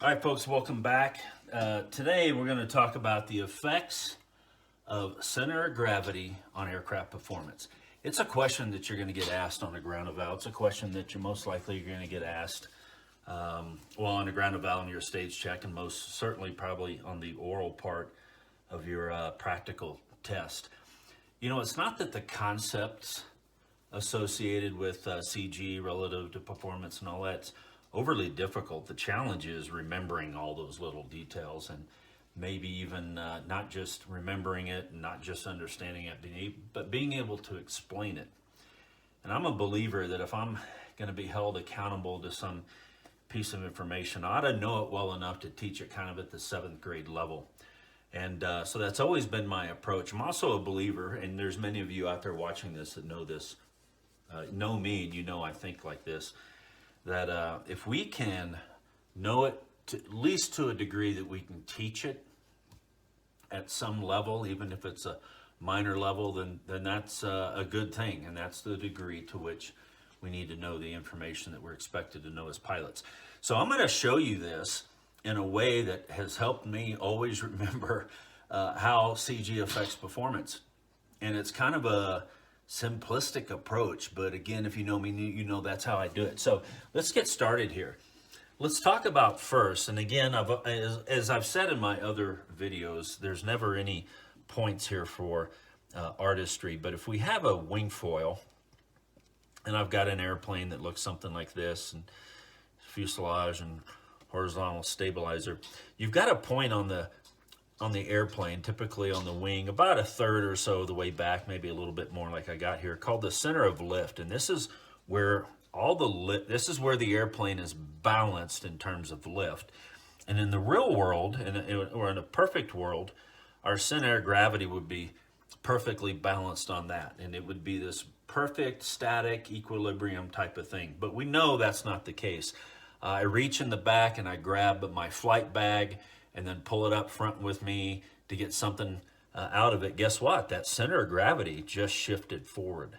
All right, folks, welcome back. Today we're going to talk about the effects of center of gravity on aircraft performance. It's a question that you're going to get asked on a ground eval. It's a question that you're most likely going to get asked on a ground eval in your stage check, and most certainly probably on the oral part of your practical test. You know, it's not that the concepts associated with CG relative to performance and all that's overly difficult. The challenge is remembering all those little details, and maybe even not just remembering it and not just understanding it, but being able to explain it. And I'm a believer that if I'm going to be held accountable to some piece of information, I ought to know it well enough to teach it kind of at the 7th grade level. And so that's always been my approach. I'm also a believer, and there's many of you out there watching this that know this, know me, and you know I think like this, that if we can know it at least to a degree that we can teach it at some level, even if it's a minor level, then that's a good thing. And that's the degree to which we need to know the information that we're expected to know as pilots. So I'm going to show you this in a way that has helped me always remember how CG affects performance. And it's kind of a simplistic approach, but again, if you know me, you know that's how I do it. So let's get started here. Let's talk about first, and again, as I've said in my other videos, there's never any points here for artistry, but if we have a wing foil, and I've got an airplane that looks something like this, and fuselage and horizontal stabilizer, you've got a point on the airplane, typically on the wing, about a third or so of the way back, maybe a little bit more like I got here, called the center of lift. And this is where this is where the airplane is balanced in terms of lift. And in the real world, or in a perfect world, our center of gravity would be perfectly balanced on that. And it would be this perfect static equilibrium type of thing. But we know that's not the case. I reach in the back and I grab my flight bag and then pull it up front with me to get something out of it. Guess what? That center of gravity just shifted forward,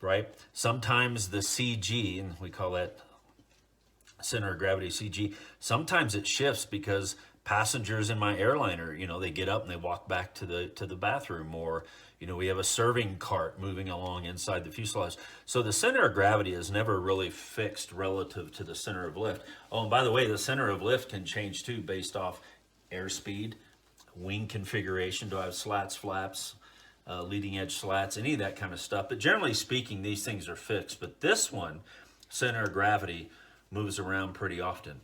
right? Sometimes the CG, and we call that center of gravity CG, sometimes it shifts because passengers in my airliner, you know, they get up and they walk back to the bathroom, or you know, we have a serving cart moving along inside the fuselage. So the center of gravity is never really fixed relative to the center of lift. Oh, and by the way, the center of lift can change too based off airspeed, wing configuration. Do I have slats, flaps, leading edge slats, any of that kind of stuff. But generally speaking, these things are fixed. But this one, center of gravity, moves around pretty often.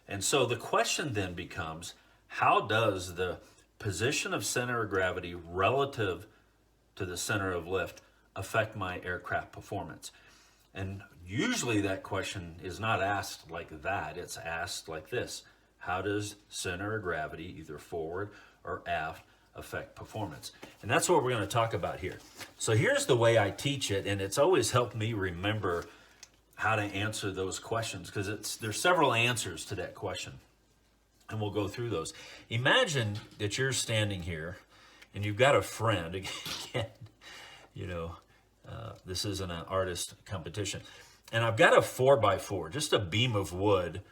And so the question then becomes, how does the position of center of gravity relative to the center of lift affect my aircraft performance? And usually that question is not asked like that. It's asked like this: how does center of gravity, either forward or aft, affect performance? And that's what we're going to talk about here. So here's the way I teach it, and it's always helped me remember how to answer those questions, because there's several answers to that question, and we'll go through those. Imagine that you're standing here and you've got a friend. Again, you know, this isn't an artist competition, and I've got a 4x4, just a beam of wood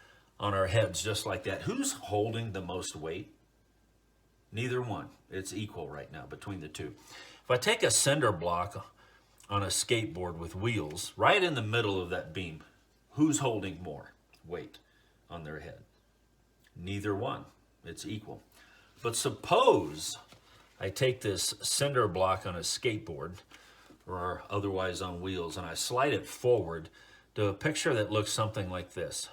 on our heads, just like that. Who's holding the most weight? Neither one. It's equal right now between the two. If I take a cinder block on a skateboard with wheels right in the middle of that beam, who's holding more weight on their head? Neither one. It's equal. But suppose I take this cinder block on a skateboard, or otherwise on wheels, and I slide it forward to a picture that looks something like this.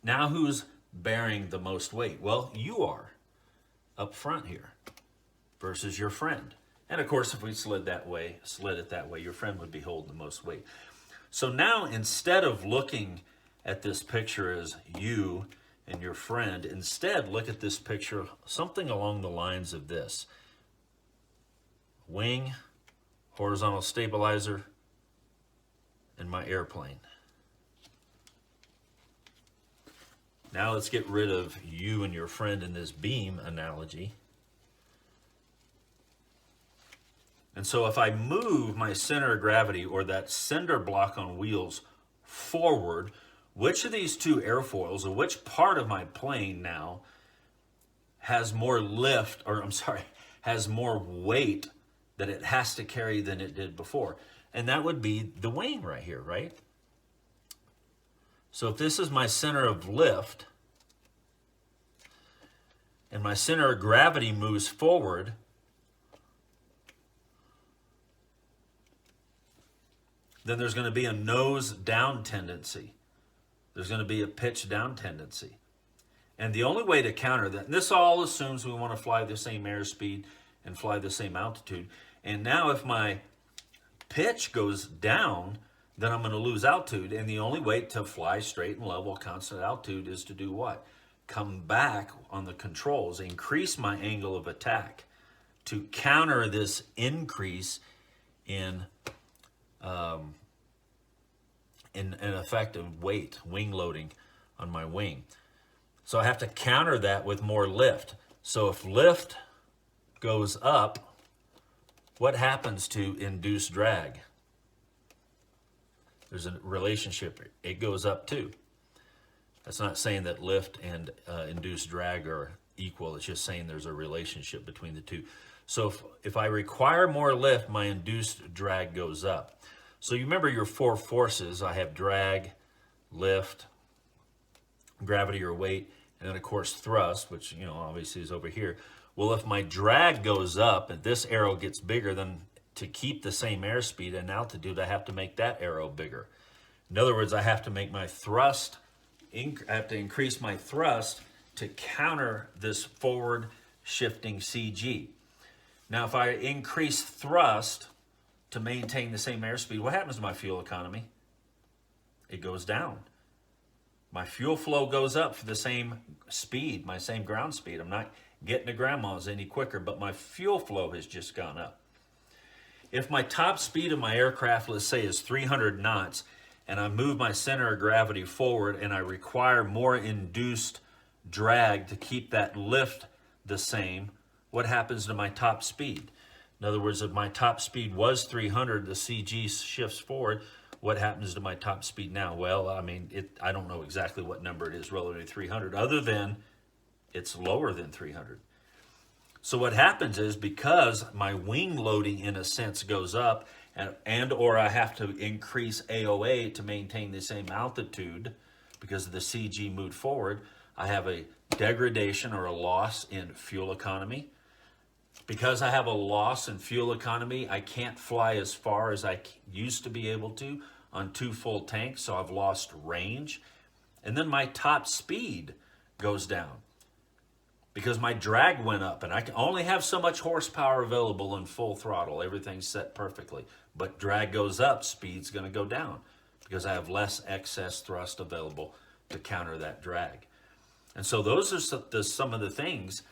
Now who's bearing the most weight? Well, you are up front here versus your friend. And of course, if we slid it that way, your friend would be holding the most weight. So now, instead of looking at this picture as you and your friend, instead look at this picture something along the lines of this: wing, horizontal stabilizer, and my airplane. Now let's get rid of you and your friend in this beam analogy. And so if I move my center of gravity, or that cinder block on wheels, forward, which of these two airfoils, or which part of my plane now has more lift, or I'm sorry, has more weight that it has to carry than it did before. And that would be the wing right here, right? So if this is my center of lift, and my center of gravity moves forward, then there's going to be a nose down tendency. There's going to be a pitch down tendency. And the only way to counter that, and this all assumes we want to fly the same airspeed and fly the same altitude. And now if my pitch goes down, then I'm going to lose altitude. And the only way to fly straight and level constant altitude is to do what? Come back on the controls, increase my angle of attack to counter this increase in an effective weight, wing loading on my wing. So I have to counter that with more lift. So if lift goes up, what happens to induced drag? There's a relationship. It goes up too. That's not saying that lift and induced drag are equal. It's just saying there's a relationship between the two. So if I require more lift, my induced drag goes up. So you remember your four forces. I have drag, lift, gravity or weight, and then of course thrust, which obviously is over here. Well, if my drag goes up and this arrow gets bigger, then to keep the same airspeed and altitude, I have to make that arrow bigger. In other words, I have to make my thrust, I have to increase my thrust to counter this forward shifting CG. Now, if I increase thrust to maintain the same airspeed, what happens to my fuel economy? It goes down. My fuel flow goes up for the same speed, my same ground speed. I'm not getting to grandma's any quicker, but my fuel flow has just gone up. If my top speed of my aircraft, let's say, is 300 knots, and I move my center of gravity forward and I require more induced drag to keep that lift the same, what happens to my top speed? In other words, if my top speed was 300, the CG shifts forward, what happens to my top speed now? Well, I don't know exactly what number it is relative to 300, other than it's lower than 300. So what happens is, because my wing loading in a sense goes up, and or I have to increase AOA to maintain the same altitude because the CG moved forward, I have a degradation or a loss in fuel economy. Because I have a loss in fuel economy, I can't fly as far as I used to be able to on 2 full tanks, so I've lost range. And then my top speed goes down because my drag went up, and I can only have so much horsepower available in full throttle. Everything's set perfectly. But drag goes up, speed's going to go down because I have less excess thrust available to counter that drag. And so those are some of the things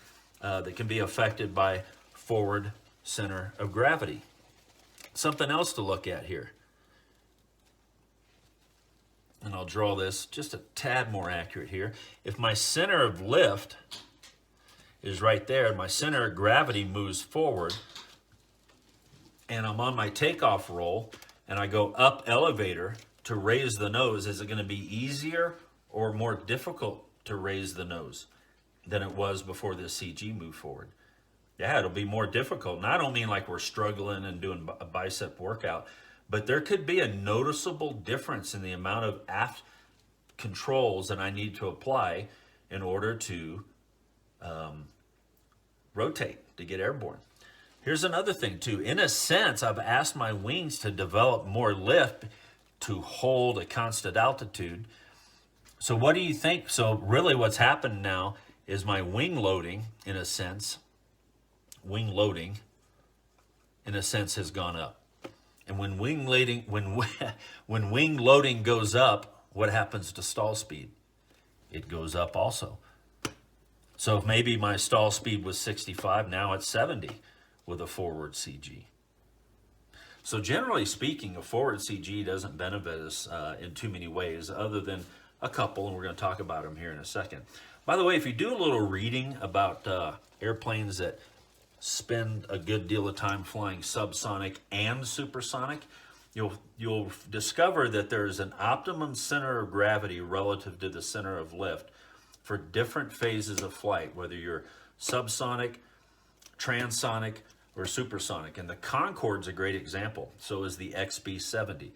that can be affected by forward center of gravity. Something else to look at here. And I'll draw this just a tad more accurate here. If my center of lift is right there, my center of gravity moves forward, and I'm on my takeoff roll, and I go up elevator to raise the nose, is it going to be easier or more difficult to raise the nose than it was before the CG moved forward? Yeah, it'll be more difficult. And I don't mean like we're struggling and doing a bicep workout, but there could be a noticeable difference in the amount of aft controls that I need to apply in order to rotate, to get airborne. Here's another thing too. In a sense, I've asked my wings to develop more lift to hold a constant altitude. So what do you think? So really what's happened now is my wing loading, in a sense, has gone up. And when wing loading goes up, what happens to stall speed? It goes up also. So if maybe my stall speed was 65, now it's 70 with a forward CG. So generally speaking, a forward CG doesn't benefit us in too many ways, other than a couple, and we're going to talk about them here in a second. By the way, if you do a little reading about airplanes that spend a good deal of time flying subsonic and supersonic, you'll discover that there's an optimum center of gravity relative to the center of lift for different phases of flight, whether you're subsonic, transonic, or supersonic. And the Concorde's a great example. So is the XB-70.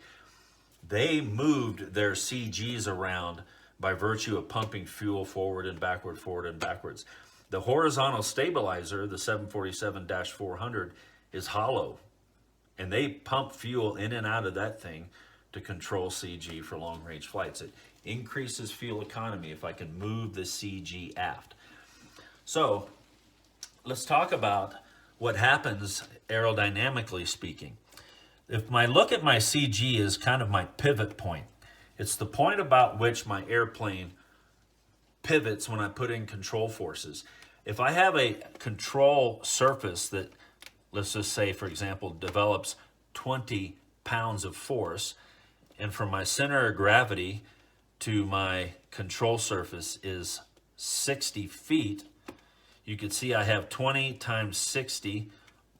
They moved their CGs around by virtue of pumping fuel forward and backwards. The horizontal stabilizer, the 747-400, is hollow. And they pump fuel in and out of that thing to control CG for long-range flights. It increases fuel economy if I can move the CG aft. So let's talk about what happens aerodynamically speaking. If I look at my CG as kind of my pivot point, it's the point about which my airplane pivots when I put in control forces. If I have a control surface that, let's just say, for example, develops 20 pounds of force, and from my center of gravity to my control surface is 60 feet, you can see I have 20 times 60,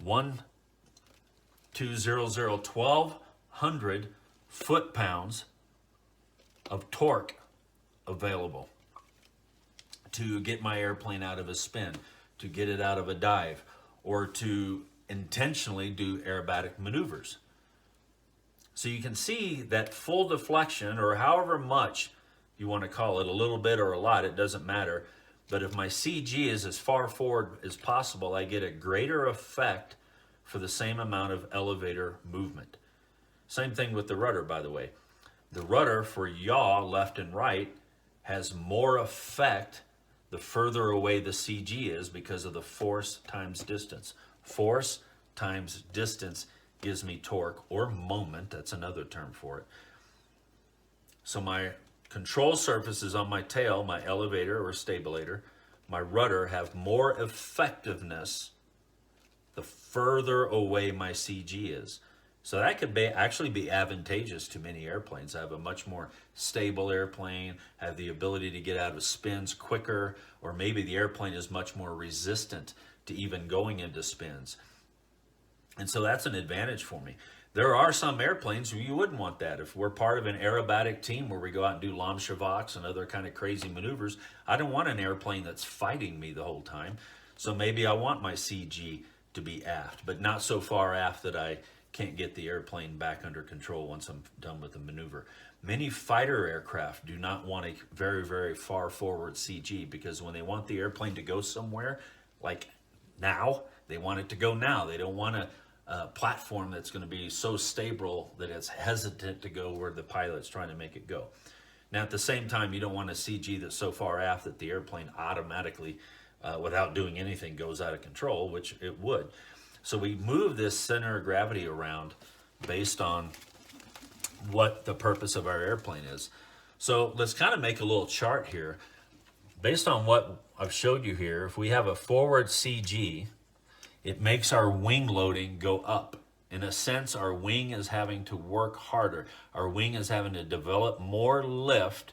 1,200 foot-pounds of torque available to get my airplane out of a spin, to get it out of a dive, or to intentionally do aerobatic maneuvers. So you can see that full deflection, or however much you want to call it, a little bit or a lot, it doesn't matter. But if my CG is as far forward as possible, I get a greater effect for the same amount of elevator movement. Same thing with the rudder, by the way. The rudder for yaw, left and right, has more effect the further away the CG is because of the force times distance. Force times distance gives me torque, or moment, that's another term for it. So my control surface is on my tail, my elevator or stabilator. My rudder have more effectiveness the further away my CG is. So that could actually be advantageous to many airplanes. I have a much more stable airplane, have the ability to get out of spins quicker, or maybe the airplane is much more resistant to even going into spins. And so that's an advantage for me. There are some airplanes where you wouldn't want that. If we're part of an aerobatic team where we go out and do Lomshevox and other kind of crazy maneuvers, I don't want an airplane that's fighting me the whole time. So maybe I want my CG to be aft, but not so far aft that I can't get the airplane back under control once I'm done with the maneuver. Many fighter aircraft do not want a very, very far forward CG, because when they want the airplane to go somewhere, like now, they want it to go now. They don't want a platform that's going to be so stable that it's hesitant to go where the pilot's trying to make it go. Now, at the same time, you don't want a CG that's so far aft that the airplane automatically, without doing anything, goes out of control, which it would. So we move this center of gravity around based on what the purpose of our airplane is. So let's kind of make a little chart here. Based on what I've showed you here, if we have a forward CG, it makes our wing loading go up. In a sense, our wing is having to work harder. Our wing is having to develop more lift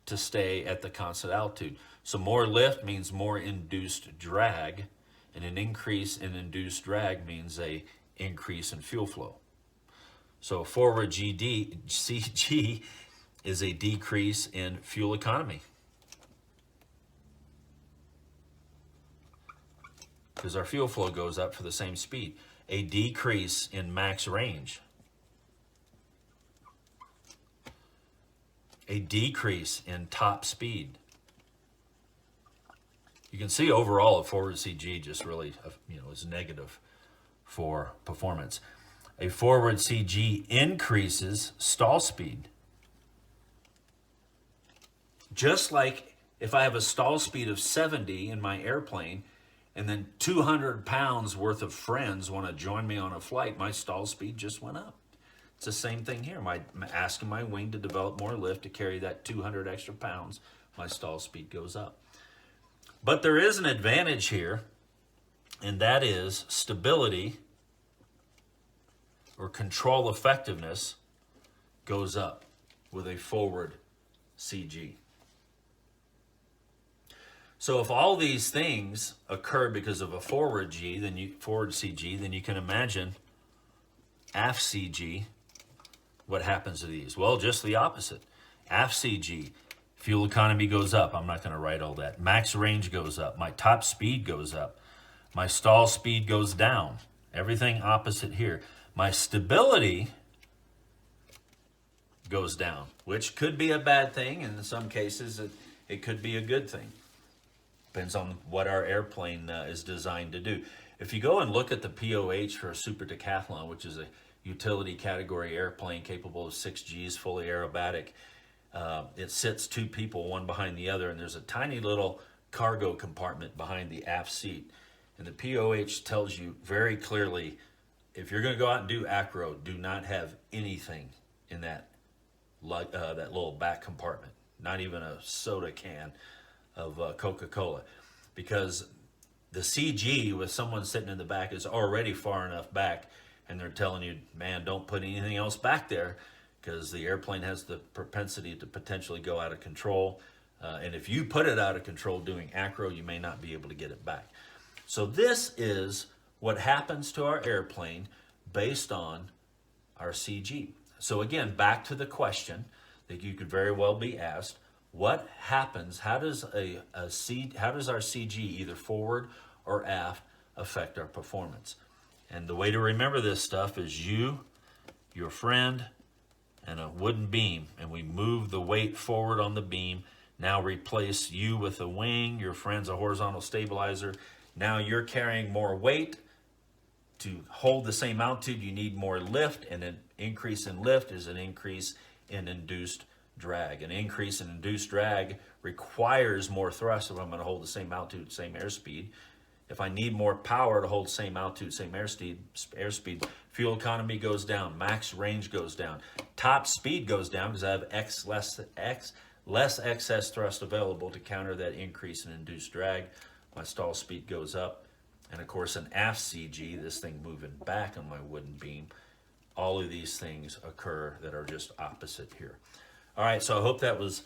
to stay at the constant altitude. So more lift means more induced drag, and an increase in induced drag means a increase in fuel flow. So forward CG is a decrease in fuel economy, because our fuel flow goes up for the same speed. A decrease in max range. A decrease in top speed. You can see overall a forward CG just really, is negative for performance. A forward CG increases stall speed. Just like if I have a stall speed of 70 in my airplane, and then 200 pounds worth of friends want to join me on a flight, my stall speed just went up. It's the same thing here. I'm asking my wing to develop more lift to carry that 200 extra pounds. My stall speed goes up. But there is an advantage here, and that is stability or control effectiveness goes up with a forward CG. So if all these things occur because of a forward CG, then you can imagine aft CG, what happens to these? Well, just the opposite. Aft CG, fuel economy goes up. I'm not going to write all that. Max range goes up. My top speed goes up. My stall speed goes down. Everything opposite here. My stability goes down, which could be a bad thing, and in some cases it could be a good thing. Depends on what our airplane is designed to do. If you go and look at the POH for a Super Decathlon, which is a utility category airplane capable of 6 Gs, fully aerobatic, it sits 2 people, one behind the other, and there's a tiny little cargo compartment behind the aft seat. And the POH tells you very clearly, if you're going to go out and do acro, do not have anything in that little back compartment, not even a soda can of Coca-Cola, because the CG with someone sitting in the back is already far enough back, and they're telling you, man, don't put anything else back there, because the airplane has the propensity to potentially go out of control, and if you put it out of control doing acro, you may not be able to get it back. So this is what happens to our airplane based on our CG. So again, back to the question that you could very well be asked: what happens? How does our CG, either forward or aft, affect our performance? And the way to remember this stuff is you, your friend, and a wooden beam, and we move the weight forward on the beam. Now replace you with a wing, your friend's a horizontal stabilizer. Now you're carrying more weight. To hold the same altitude, you need more lift, and an increase in lift is an increase in induced drag. An increase in induced drag requires more thrust if I'm going to hold the same altitude, same airspeed. If I need more power to hold same altitude, same airspeed, fuel economy goes down, max range goes down, top speed goes down because I have less excess thrust available to counter that increase in induced drag. My stall speed goes up. And of course, an aft CG, this thing moving back on my wooden beam, all of these things occur that are just opposite here. All right, so I hope that was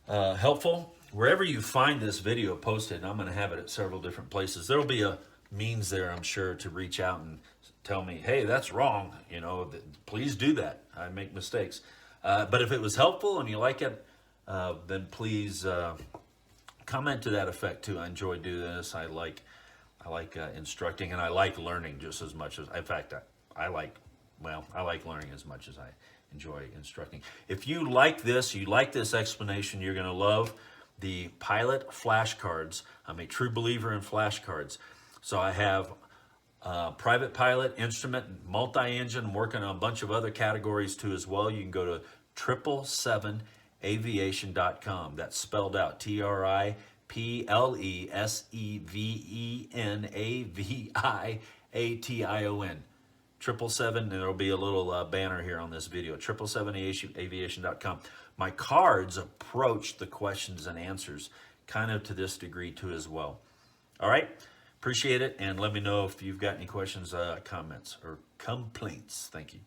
helpful. Wherever you find this video posted, and I'm going to have it at several different places, there will be a means there, I'm sure, to reach out and tell me, hey, that's wrong. You know, please do that. I make mistakes. But if it was helpful and you like it, then please comment to that effect too. I enjoy doing this. I like instructing, and I like learning just as much as, in fact, I like learning as much as I enjoy instructing. If you like this explanation, you're going to love the pilot flashcards. I'm a true believer in flashcards. So I have private pilot, instrument, multi-engine, working on a bunch of other categories too as well. You can go to 777aviation.com. That's spelled out TRIPLESEVENAVIATION. 777, and there'll be a little banner here on this video. 777aviation.com. My cards approach the questions and answers kind of to this degree too as well. All right, appreciate it, and let me know if you've got any questions, comments, or complaints. Thank you.